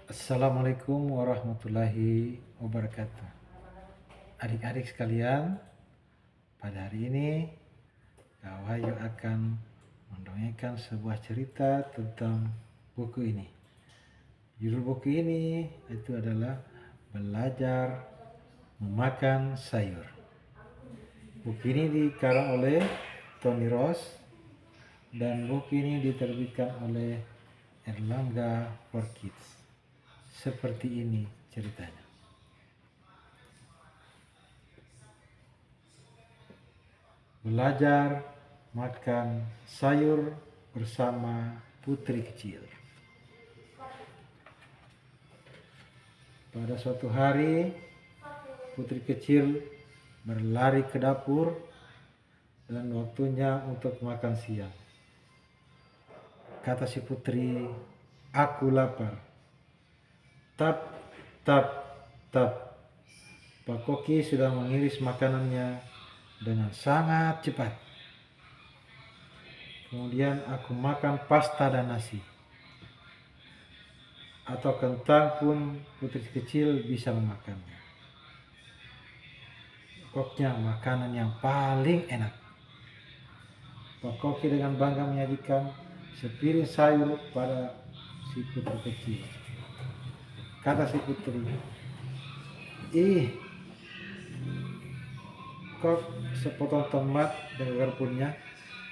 Assalamualaikum warahmatullahi wabarakatuh. Adik-adik sekalian, pada hari ini Kak Wahyu akan mendongengkan sebuah cerita tentang buku ini. Judul buku ini itu adalah Belajar Memakan Sayur. Buku ini dikarang oleh Tony Ross dan buku ini diterbitkan oleh Erlangga for Kids. Seperti ini ceritanya. Belajar makan sayur bersama putri kecil. Pada suatu hari, putri kecil berlari ke dapur dan waktunya untuk makan siang. Kata si putri, "Aku lapar." Tap, tap, tap. Pak Koki sudah mengiris makanannya dengan sangat cepat. Kemudian aku makan pasta dan nasi. Atau kentang pun putri kecil bisa memakannya. Pokoknya makanan yang paling enak. Pak Koki dengan bangga menyajikan sepiring sayur pada si putri kecil. Kata si putri, "Ih, kok sepotong tomat dan garpunya?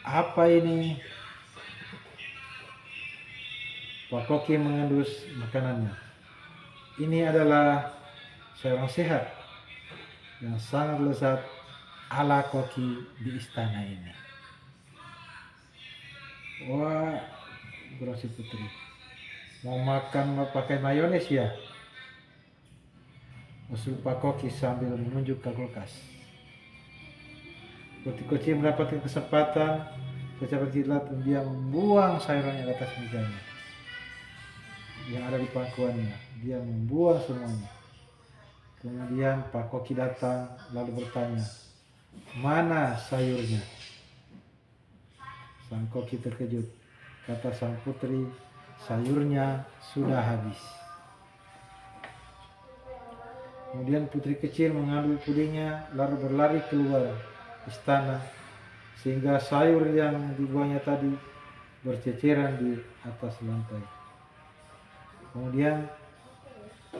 Apa ini?" Pak Koki mengendus makanannya. "Ini adalah sayuran sehat yang sangat lezat ala Koki di istana ini." Wah, geram si putri. "Mau makan pakai mayones ya?" usul Pak Koki sambil menunjuk ke kulkas. Putri kecil mendapatkan kesempatan secepat kilat dia membuang sayurannya ke atas mejanya yang ada di pangkuannya. Dia membuang semuanya. Kemudian Pak Koki datang lalu bertanya, "Mana sayurnya?" Sang Koki terkejut. Kata sang putri, "Sayurnya sudah habis." Kemudian putri kecil mengambil pudingnya lalu berlari keluar istana sehingga sayur yang dibuangnya tadi berceceran di atas lantai. Kemudian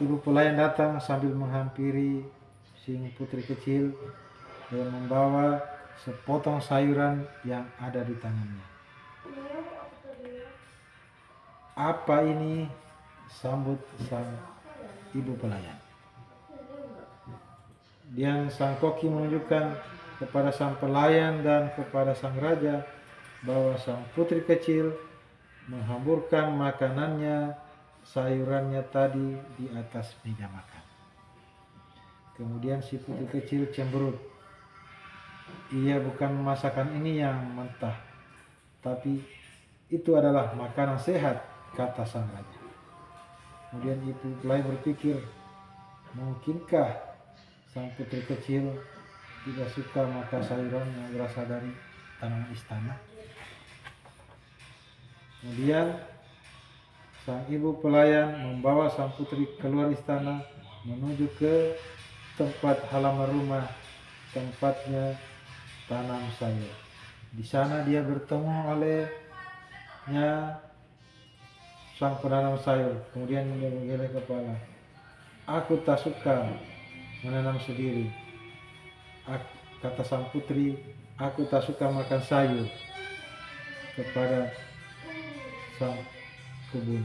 ibu pelayan datang sambil menghampiri si putri kecil dan membawa sepotong sayuran yang ada di tangannya. "Apa ini?" sambut sang ibu pelayan. Dan sang koki menunjukkan kepada sang pelayan dan kepada sang raja bahwa sang putri kecil menghamburkan makanannya, sayurannya tadi di atas meja makan. Kemudian si putri kecil cemberut. "Iya, bukan masakan ini yang mentah, tapi itu adalah makanan sehat," kata sang raja. Kemudian ibu pelayan berpikir, mungkinkah sang putri kecil tidak suka makan sayuran yang berasal dari tanaman istana? Kemudian sang ibu pelayan membawa sang putri keluar istana menuju ke tempat halaman rumah tempatnya tanam sayur. Di sana dia bertemu olehnya sang penanam sayur. Kemudian dia menggeleng kepala. "Aku tak suka menanam sendiri," kata sang putri. "Aku tak suka makan sayur," kepada sang kebun.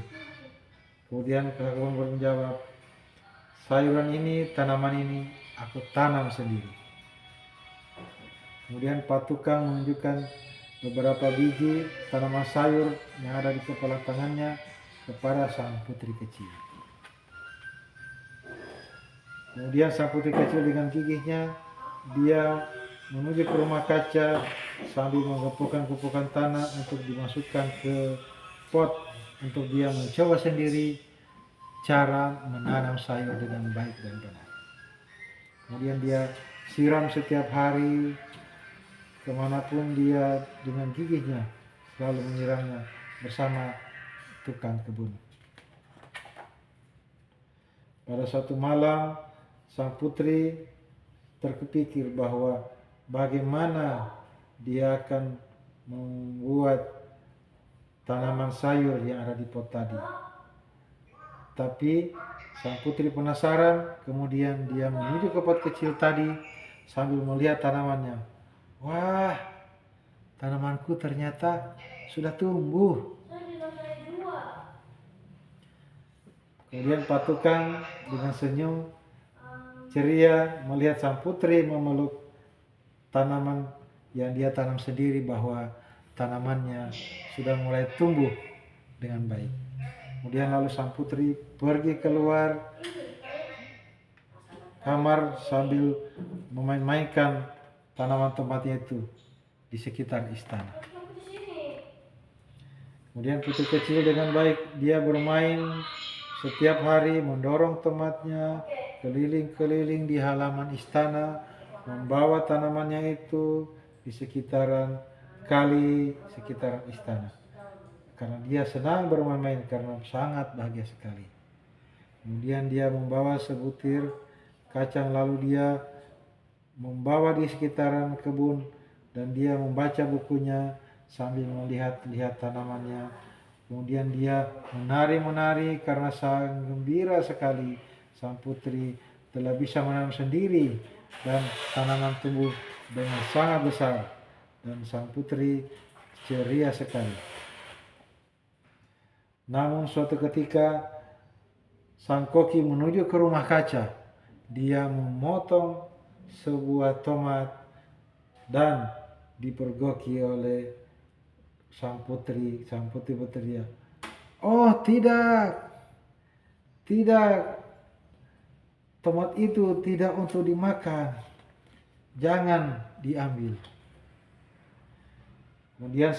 Kemudian kebun menjawab, "Sayuran ini, tanaman ini aku tanam sendiri." Kemudian Pak Tukang menunjukkan beberapa biji tanaman sayur yang ada di kepala tangannya kepada sang putri kecil. Kemudian sang putri kecil dengan gigihnya dia menuju ke rumah kaca sambil menggepukkan tanah untuk dimasukkan ke pot untuk dia mencoba sendiri cara menanam sayur dengan baik dan benar. Kemudian dia siram setiap hari kemanapun dia dengan gigihnya selalu menyiramnya bersama tukang kebun. Pada suatu malam, sang putri terkepikir bahwa bagaimana dia akan membuat tanaman sayur yang ada di pot tadi. Tapi sang putri penasaran, kemudian dia menuju ke pot kecil tadi sambil melihat tanamannya. Wah, tanamanku ternyata sudah tumbuh. Kemudian patukan dengan senyum ceria melihat sang putri memeluk tanaman yang dia tanam sendiri, bahwa tanamannya sudah mulai tumbuh dengan baik. Kemudian lalu sang putri pergi keluar kamar sambil memain-mainkan tanaman tomatnya itu di sekitar istana. Kemudian putri kecil dengan baik dia bermain setiap hari, mendorong tomatnya keliling-keliling di halaman istana, membawa tanamannya itu di sekitaran kali sekitaran istana. Karena dia senang bermain-main, karena sangat bahagia sekali. Kemudian dia membawa sebutir kacang, lalu dia membawa di sekitaran kebun dan dia membaca bukunya sambil melihat-lihat tanamannya. Kemudian dia menari-menari karena sangat gembira sekali sang putri telah bisa menanam sendiri dan tanaman tumbuh dengan sangat besar, dan sang putri ceria sekali. Namun suatu ketika sang koki menuju ke rumah kaca. Dia memotong sebuah tomat dan dipergoki oleh sang putri. Sang putri berteriak, "Oh tidak, tidak, tomat itu tidak untuk dimakan, jangan diambil." Kemudian